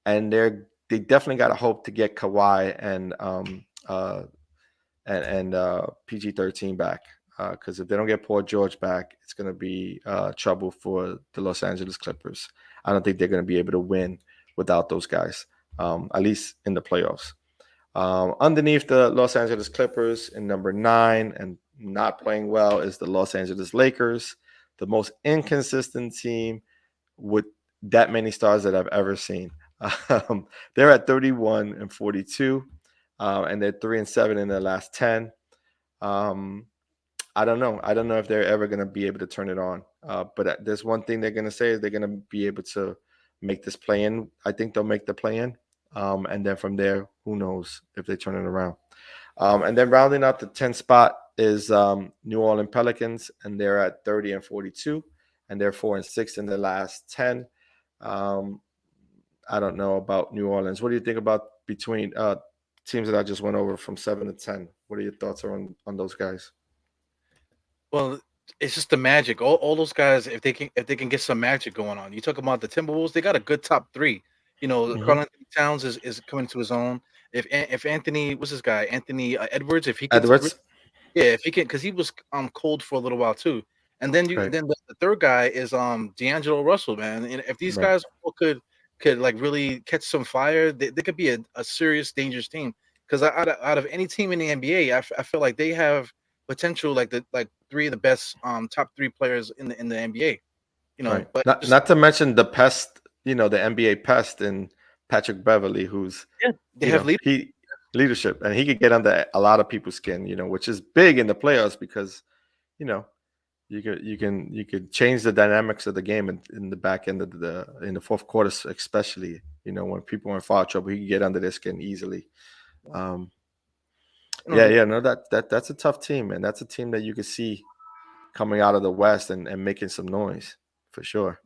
And they definitely got to hope to get Kawhi and PG-13 back. Because if they don't get Paul George back, it's going to be trouble for the Los Angeles Clippers. I don't think they're going to be able to win without those guys, at least in the playoffs. Underneath the Los Angeles Clippers in number 9 and not playing well is the Los Angeles Lakers, the most inconsistent team with that many stars that I've ever seen. They're at 31-42, and they're 3-7 in their last 10. Um, I don't know. I don't know if they're ever going to be able to turn it on. But there's one thing they're going to say is they're going to be able to make this play in. I think they'll make the play in. And then from there, who knows if they turn it around. And then rounding out the 10th spot is New Orleans Pelicans, and they're at 30-42, and they're 4-6 in the last 10. Um, I don't know about New Orleans. What do you think about between teams that I just went over from 7-10? What are your thoughts on those guys? Well, it's just the magic. All those guys, if they can get some magic going on. You talk about the Timberwolves, they got a good top three. Mm-hmm. Karl Anthony Towns is coming to his own. If Anthony, what's this guy, Anthony Edwards, if he could, Edwards, yeah, if he can, because he was cold for a little while too. And then right, the third guy is D'Angelo Russell, man. And if these right. guys all could like really catch some fire, they could be a serious dangerous team. Because out of any team in the NBA, I feel like they have potential like three of the best top three players in the NBA. Right. But Not just not to mention the pest, the NBA pest in Patrick Beverly, who's, yeah, they have lead. he leadership, and he could get under a lot of people's skin, which is big in the playoffs because, you know, you could change the dynamics of the game in the back end of in the fourth quarter, especially, when people are in foul trouble, he can get under their skin easily. Um, You know, yeah, the, yeah, no, that's a tough team, man. That's a team that you could see coming out of the West and making some noise for sure.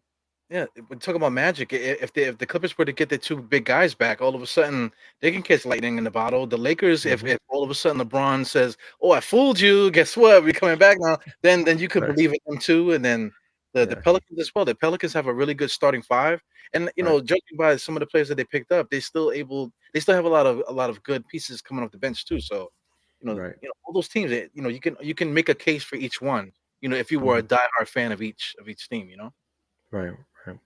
Yeah, we're talking about magic. If the Clippers were to get their two big guys back, all of a sudden they can catch lightning in the bottle. The Lakers, if, Hmm. if all of a sudden LeBron says, "Oh, I fooled you. Guess what? We're coming back now." Then you could Right. believe in them too. And then the Yeah. Pelicans as well. The Pelicans have a really good starting five. And Right. judging by some of the players that they picked up, they still have a lot of good pieces coming off the bench too. So, Right. all those teams, you can make a case for each one. If you were a Hmm. diehard fan of each team. Right. Right.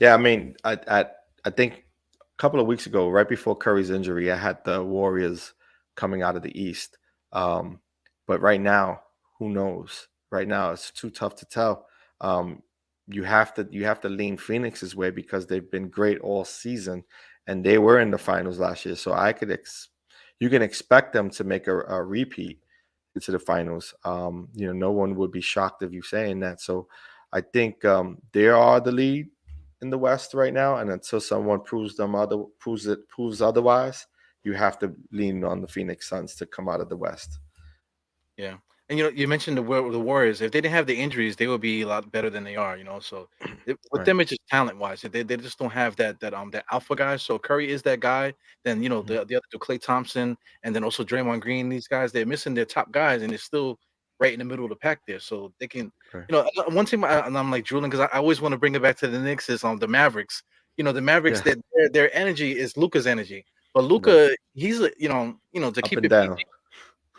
Yeah. I mean, I think a couple of weeks ago, right before Curry's injury, I had the Warriors coming out of the East. Um, but right now, who knows? Right now, it's too tough to tell. Um, you have to lean Phoenix's way because they've been great all season, and they were in the finals last year. So you can expect them to make a repeat into the finals. No one would be shocked if you saying that. So I think they are the lead in the West right now, and until someone proves otherwise, you have to lean on the Phoenix Suns to come out of the West. Yeah, and you mentioned the Warriors. If they didn't have the injuries, they would be a lot better than they are. So with Right. them, it's just talent wise. They just don't have that alpha guy. So Curry is that guy. Then Mhm. the other two, Klay Thompson, and then also Draymond Green. These guys, they're missing their top guys, and they're still right in the middle of the pack there. So they can, Right. one thing and I'm like drooling because I always want to bring it back to the Knicks is the Mavericks. The Mavericks Yeah. that their energy is Luca's energy, but Right. Luca, he's to Up keep and it down.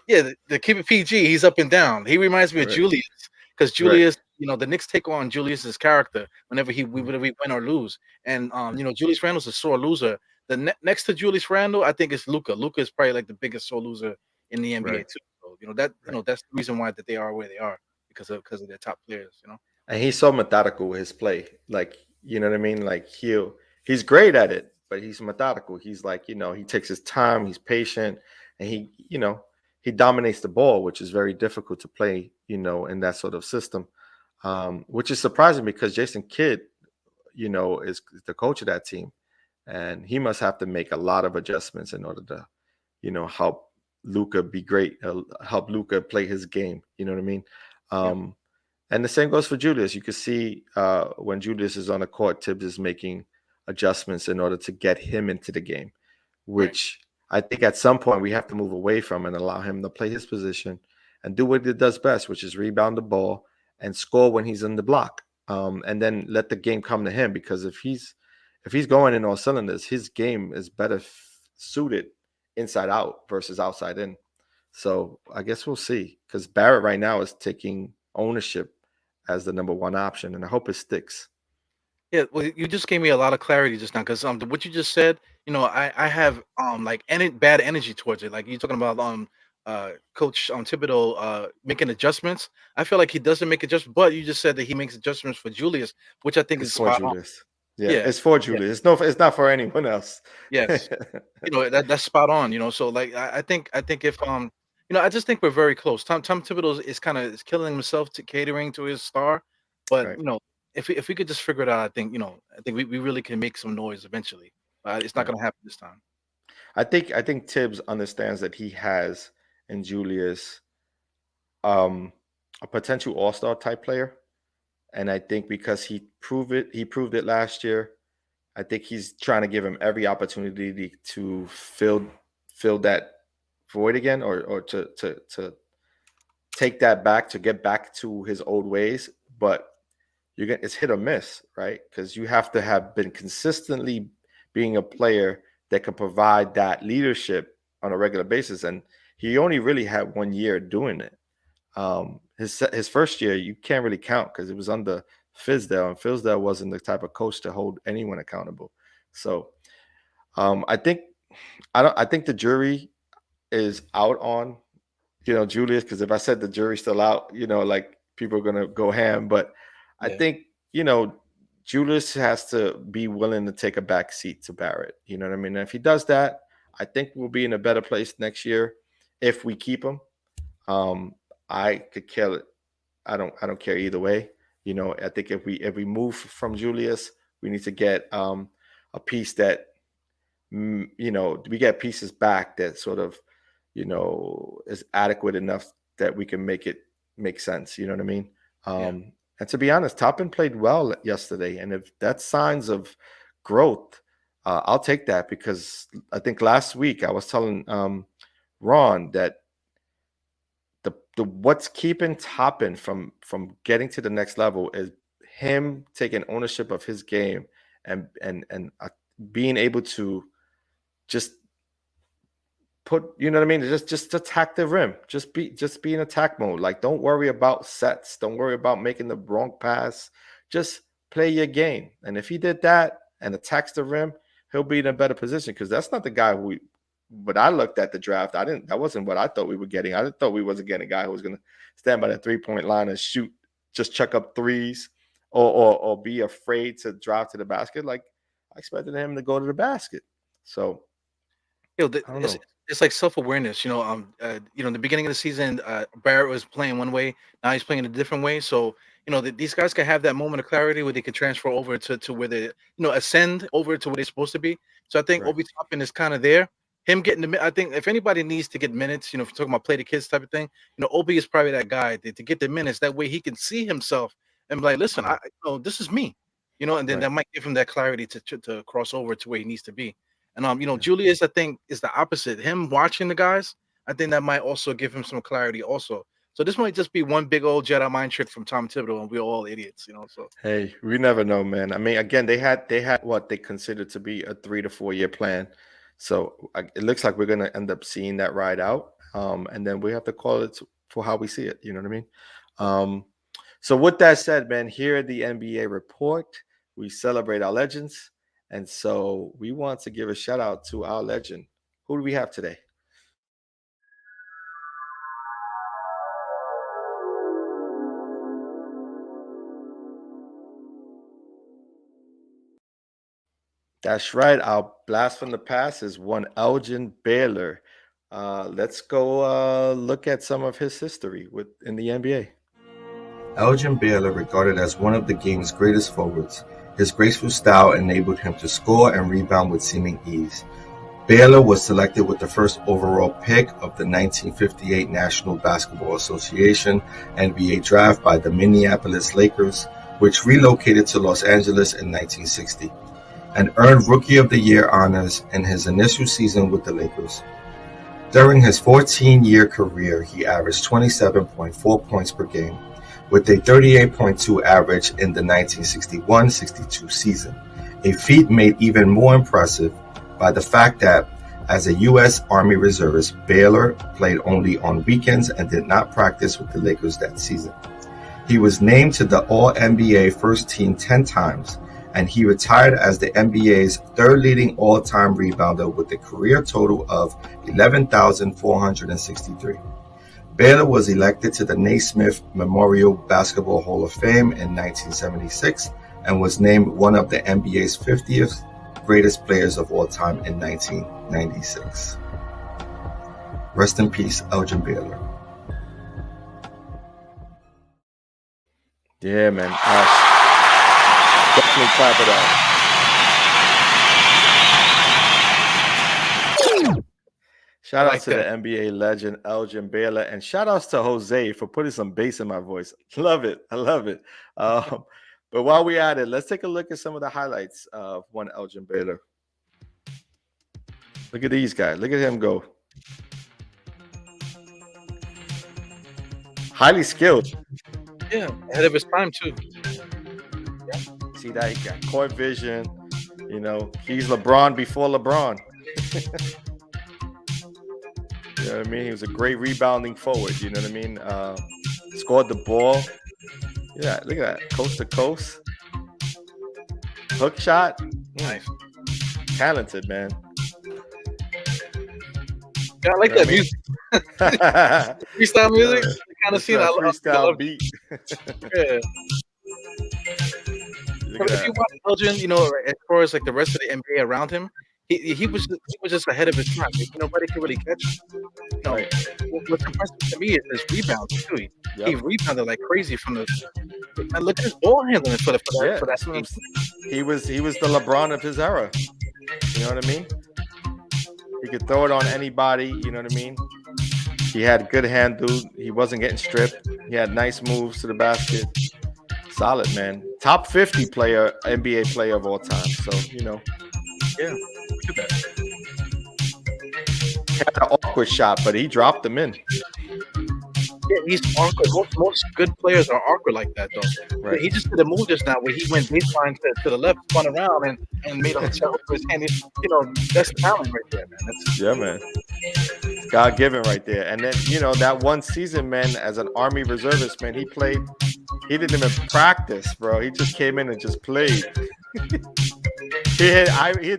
yeah, to keep it PG, he's up and down. He reminds me of Right. Julius because Right. Julius, the Knicks take on Julius's character whenever Mhm. we win or lose. And Julius Randle's a sore loser. The next to Julius Randle, I think it's Luca. Luca is probably like the biggest sore loser in the NBA Right. too. So Right. that's the reason why that they are where they are because of their top players. And he's so methodical with his play. Like, you know what I mean? Like he's great at it, but he's methodical. He's like, he takes his time, he's patient, and he dominates the ball, which is very difficult to play, in that sort of system. Which is surprising because Jason Kidd, is the coach of that team. And he must have to make a lot of adjustments in order to, help Luca be great, help Luca play his game. You know what I mean? Yeah, Um, and the same goes for Julius. You can see when Julius is on the court, Tibbs is making adjustments in order to get him into the game, right, which I think at some point we have to move away from and allow him to play his position and do what he does best, which is rebound the ball and score when he's in the block, and then let the game come to him. Because if he's going in all cylinders, his game is better suited inside out versus outside in. So I guess we'll see because Barrett right now is taking ownership as the number one option, and I hope it sticks. yeah. Well, you just gave me a lot of clarity just now because what you just said, I have like bad energy towards it. Like you're talking about Coach Thibodeau making adjustments. I feel like he doesn't make adjustments, but you just said that he makes adjustments for Julius, which I think It's is for spot on. Julius. Yeah, Yeah, it's for yeah, Julius. It's not for anyone else. yes. That's spot on. So like I think if I just think we're very close. Tom Thibodeau is kind of is killing himself to catering to his star, but Right, if we could just figure it out, I think we really can make some noise eventually. It's not right. going to happen this time. I think Tibbs understands that he has in Julius um, a potential All Star type player, and I think because he proved it last year. I think he's trying to give him every opportunity to fill that void again, or to take that back, to get back to his old ways. But it's hit or miss, right? Because you have to have been consistently being a player that can provide that leadership on a regular basis, and he only really had 1 year doing it. His first year you can't really count because it was under Fizdale, and Fizdale wasn't the type of coach to hold anyone accountable. So I think I think the jury is out on Julius, because if I said the jury's still out, like people are gonna go ham. But I Yeah, think Julius has to be willing to take a back seat to Barrett. You know what I mean? And if he does that, I think we'll be in a better place next year if we keep him. Um, I could care. I don't care either way. I think if we move from Julius, we need to get a piece that we get pieces back that sort of is adequate enough that we can make it make sense. You know what I mean? yeah, And to be honest, Toppin played well yesterday, and if that's signs of growth, I'll take that, because I think last week I was telling Ron that the what's keeping Toppin from getting to the next level is him taking ownership of his game, and being able to just what I mean, just attack the rim, just be in attack mode. Like, don't worry about sets, don't worry about making the wrong pass, just play your game. And if he did that and attacks the rim, he'll be in a better position, because that's not the guy but I looked at the draft. That wasn't what I thought we were getting. I thought we wasn't getting a guy who was going to stand by the 3-point line and shoot, just chuck up threes, or be afraid to drive to the basket. Like, I expected him to go to the basket. So I don't know. It's like self awareness. In the beginning of the season, Barrett was playing one way. Now he's playing a different way. So these guys can have that moment of clarity where they can transfer over to where they ascend over to where they're supposed to be. So I think Right. Obi Toppin is kind of there. Him getting I think if anybody needs to get minutes, if you're talking about play the kids type of thing, Obi is probably that guy to get the minutes. That way he can see himself and be like, listen, this is me, and then Right. that might give him that clarity to cross over to where he needs to be. And Yeah. Julius, I think, is the opposite. Him watching the guys, I think that might also give him some clarity also. So this might just be one big old Jedi mind trick from Tom Thibodeau, and we're all idiots, So Hey, we never know, man. I mean, again, they had what they considered to be a 3 to 4 year plan. So it looks like we're going to end up seeing that ride out. And then we have to call it for how we see it. You know what I mean? So with that said, man, here at the NBA report, we celebrate our legends. And so we want to give a shout out to our legend. Who do we have today? That's right. Our blast from the past is one Elgin Baylor. Let's go look at some of his history in the NBA. Elgin Baylor, regarded as one of the game's greatest forwards, his graceful style enabled him to score and rebound with seeming ease. Baylor was selected with the first overall pick of the 1958 National Basketball Association NBA draft by the Minneapolis Lakers, which relocated to Los Angeles in 1960, and earned Rookie of the Year honors in his initial season with the Lakers. During his 14-year career, he averaged 27.4 points per game, with a 38.2 average in the 1961-62 season, a feat made even more impressive by the fact that, as a U.S. Army reservist, Baylor played only on weekends and did not practice with the Lakers that season. He was named to the All-NBA First Team 10 times, and he retired as the NBA's third leading all-time rebounder with a career total of 11,463. Baylor was elected to the Naismith Memorial Basketball Hall of Fame in 1976 and was named one of the NBA's 50th greatest players of all time in 1996. Rest in peace, Elgin Baylor. Yeah, man. Definitely clap it up. Shout out to the NBA legend Elgin Baylor, and shout outs to Jose for putting some bass in my voice. Love it. I love it. But while we're at it, let's take a look at some of the highlights of one Elgin Baylor. Look at these guys. Look at him go. Highly skilled. Yeah, ahead of his time too. Yeah. See that? He got court vision. He's LeBron before LeBron. You know what I mean? He was a great rebounding forward. You know what I mean? Scored the ball. Yeah, look at that. Coast to coast. Hook shot. Nice. Talented, man. Yeah, I like that music. Freestyle music. Kind of seen that freestyle beat. Yeah. But if you watch Elgin, as far as like the rest of the NBA around him, he was just ahead of his time. Nobody could really catch him. What's impressive to me is his rebounds too. He rebounded like crazy from the. And look at his ball handling for that team. He was the LeBron of his era. You know what I mean? He could throw it on anybody. You know what I mean? He had good handle. He wasn't getting stripped. He had nice moves to the basket. Solid, man. Top 50 player, NBA player of all time. So, Yeah. Look at that. He had an awkward shot, but he dropped them in. Yeah, he's awkward. Most good players are awkward like that, though. Right. He just did a move just now where he went baseline to the left, spun around, and made a shot with his hand. That's talent right there, man. Man. It's God-given right there. And then, that one season, man, as an Army reservist, man, he didn't even practice, bro. He just came in and just played. He hit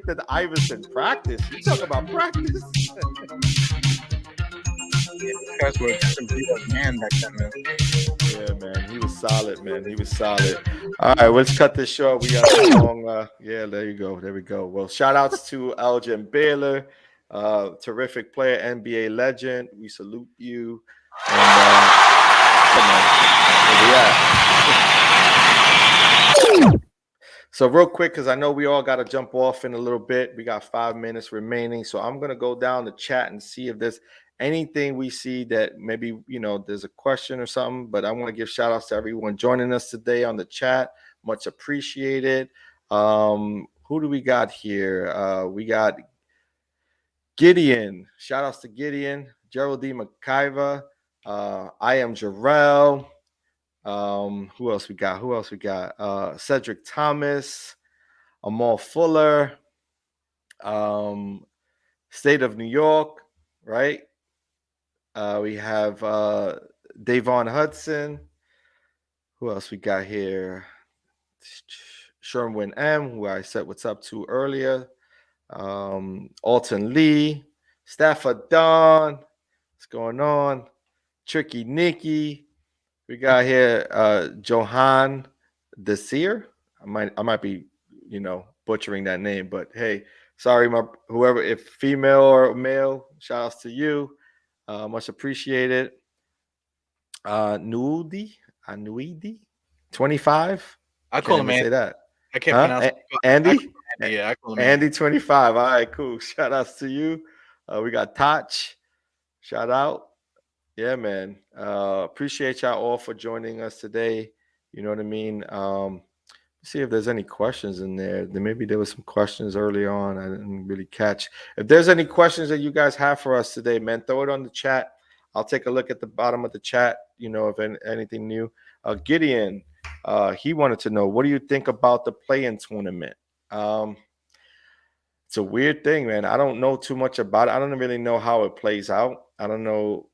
the Iverson practice. You talk about practice? Yeah, these guys were some beat up man back then, man. Yeah, man. He was solid, man. He was solid. All right, let's cut this short. We got some long. Yeah, there you go. There we go. Well, shout outs to Elgin Baylor, terrific player, NBA legend. We salute you. And yeah, man, where we at? So real quick, because I know we all got to jump off in a little bit. We got 5 minutes remaining, so I'm gonna go down the chat and see if there's anything we see that maybe there's a question or something. But I want to give shout outs to everyone joining us today on the chat. Much appreciated. Who do we got here? We got Gideon. Shout outs to Gideon, Geraldine McIver. I am Jarrell. Who else we got? Cedric Thomas, Amal Fuller, State of New York, right? We have Davon Hudson. Who else we got here? Sherwin M, who I said what's up to earlier. Alton Lee, Stafford Don. What's going on? Tricky Nikki. We got here Johan Desir. I might be, butchering that name, but hey, sorry, whoever, if female or male, shout outs to you. Much appreciated. Anuidi, 25. I Can't call him even say Andy. that. I can't Huh? pronounce it. I call Andy? him Andy. Yeah, I call him Andy. Andy 25. All right, cool. Shout outs to you. We got Toch. Shout out. Yeah, man. Appreciate y'all all for joining us today. You know what I mean? See if there's any questions in there. Maybe there was some questions early on I didn't really catch. If there's any questions that you guys have for us today, man, throw it on the chat. I'll take a look at the bottom of the chat, if anything new. Gideon, he wanted to know, what do you think about the play-in tournament? It's a weird thing, man. I don't know too much about it. I don't really know how it plays out. I don't know,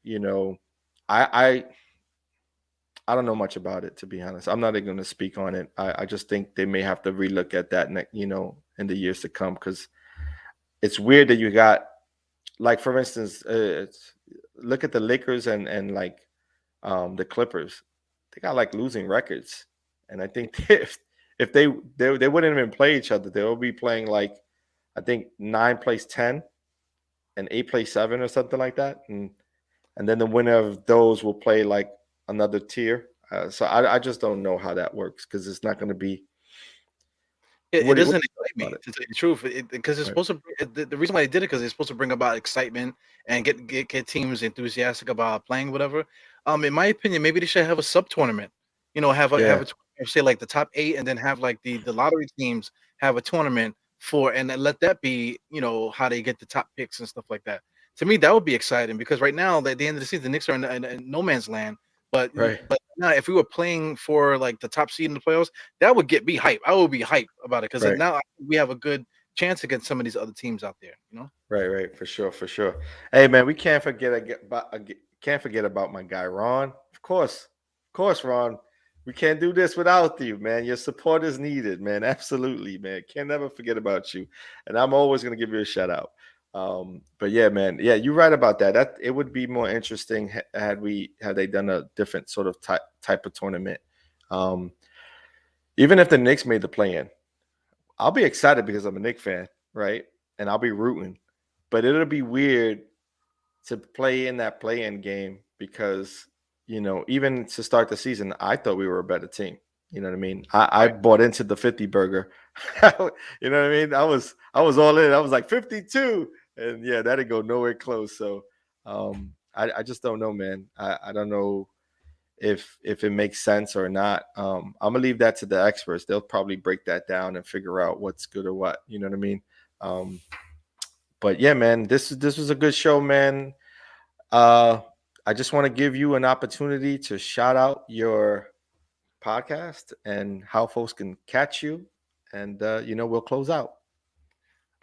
I don't know much about it, to be honest. I'm not even going to speak on it. I just think they may have to relook at that, in the years to come, because it's weird that you got, like, for instance, look at the Lakers and like the Clippers. They got like losing records, and I think if they wouldn't even play each other, they will be playing like, I think 9 plays 10 and 8 plays 7 or something like that, and then the winner of those will play like another tier. So I just don't know how that works, because it's not going to be. It What doesn't do you excite think me, about it? to tell you the truth, because it's Right. supposed to. The reason why they did it, because it's supposed to bring about excitement and get teams enthusiastic about playing whatever. In my opinion, maybe they should have a sub tournament. Have Yeah. a say like the top 8, and then have like the lottery teams have a tournament for, and then let that be how they get the top picks and stuff like that. To me, that would be exciting, because right now at the end of the season, the Knicks are in no man's land. But Right. but now, if we were playing for like the top seed in the playoffs, that would get me hype. I would be hype about it, because Right. now we have a good chance against some of these other teams out there. Right. For sure. For sure. Hey, man, we can't forget about my guy Ron. Of course, Ron. We can't do this without you, man. Your support is needed, man. Absolutely, man. Can't never forget about you, and I'm always gonna give you a shout out. But yeah, man. Yeah, you're right about that. That it would be more interesting had they done a different sort of type of tournament. Um, Even if the Knicks made the play-in, I'll be excited because I'm a Knicks fan, right? And I'll be rooting. But it'll be weird to play in that play-in game because, even to start the season, I thought we were a better team. You know what I mean? I Right. bought into the 50 burger. You know what I mean? I was all in. I was like 52. And yeah, that didn't go nowhere close. So I just don't know, man. I don't know if it makes sense or not. I'm gonna leave that to the experts. They'll probably break that down and figure out what's good or what. You know what I mean? Um, but yeah, man, this was a good show, man. Uh, I just want to give you an opportunity to shout out your podcast and how folks can catch you, and we'll close out.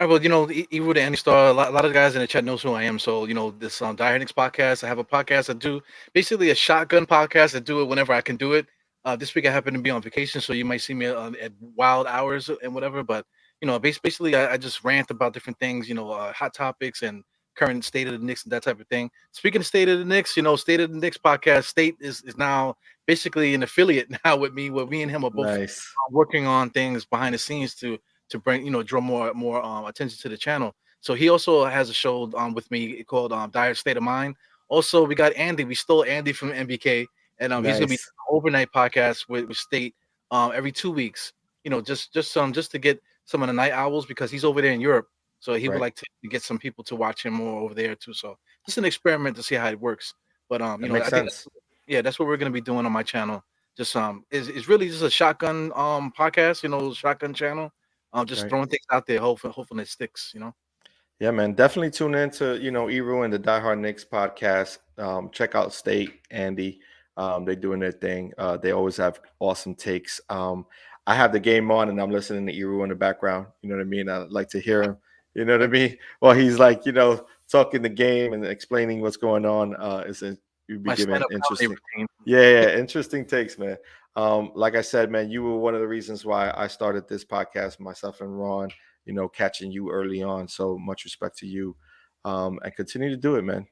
All right, well, Evil the Andy Star, a lot of guys in the chat knows who I am. So, this Die Hard podcast, I have a podcast I do, basically a shotgun podcast. I do it whenever I can do it. This week I happen to be on vacation, so you might see me at wild hours and whatever. But Basically, I just rant about different things, hot topics and current state of the Knicks and that type of thing. Speaking of state of the Knicks, State of the Knicks podcast, State is now basically an affiliate now with me. Where me and him are both Nice. working on things behind the scenes to bring draw more attention to the channel. So he also has a show with me called Dire State of Mind. Also, we got Andy. We stole Andy from MBK, and he's gonna be Nice. an overnight podcast with State every 2 weeks. Just to get some of the night owls because he's over there in Europe. So he would Right. like to get some people to watch him more over there too. So just an experiment to see how it works. But That makes I think sense. that's what we're gonna be doing on my channel. Just is really just a shotgun podcast, shotgun channel. Just Right. throwing things out there, hoping it sticks. Yeah, man. Definitely tune in to, Eru and the Die Hard Knicks podcast. Check out State, Andy. They're doing their thing. They always have awesome takes. I have the game on and I'm listening to Eru in the background. You know what I mean? I like to hear him. You know what I mean? Well, he's like, talking the game and explaining what's going on. You'd be My giving stand-up comedy interesting. routine. Yeah, interesting takes, man. Like I said, man, you were one of the reasons why I started this podcast, myself and Ron, catching you early on. So much respect to you. And continue to do it, man.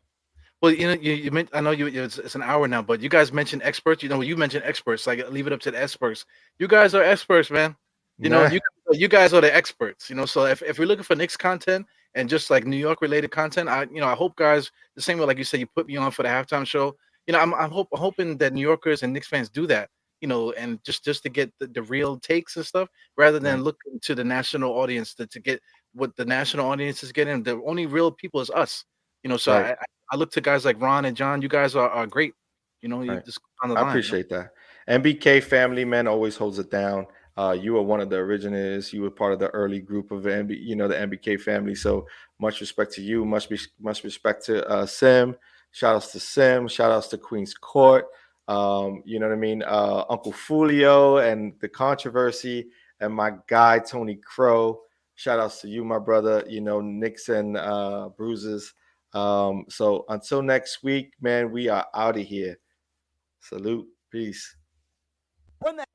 Well, you meant I know it's an hour now, but you guys mentioned experts. You mentioned experts. Like leave it up to the experts. You guys are experts, man. Nah, You guys are the experts. So if we're looking for Knicks content and just like New York related content, I hope guys the same way like you said you put me on for the halftime show. I'm hoping that New Yorkers and Knicks fans do that. And just to get the real takes and stuff rather than right, looking to the national audience to get what the national audience is getting. The only real people is us. So right, I look to guys like Ron and Jon. You guys are great. You right. just on the I line. appreciate that. MBK family, man, always holds it down. You were one of the originators. You were part of the early group of the MBK family. So much respect to you. Much respect to Sim. Shout outs to Sim. Shout outs to Queen's Court. You know what I mean? Uncle Fulio and the controversy, and my guy Tony Crow. Shout outs to you, my brother. Knicks and bruises. So until next week, man, we are out of here. Salute. Peace. Make a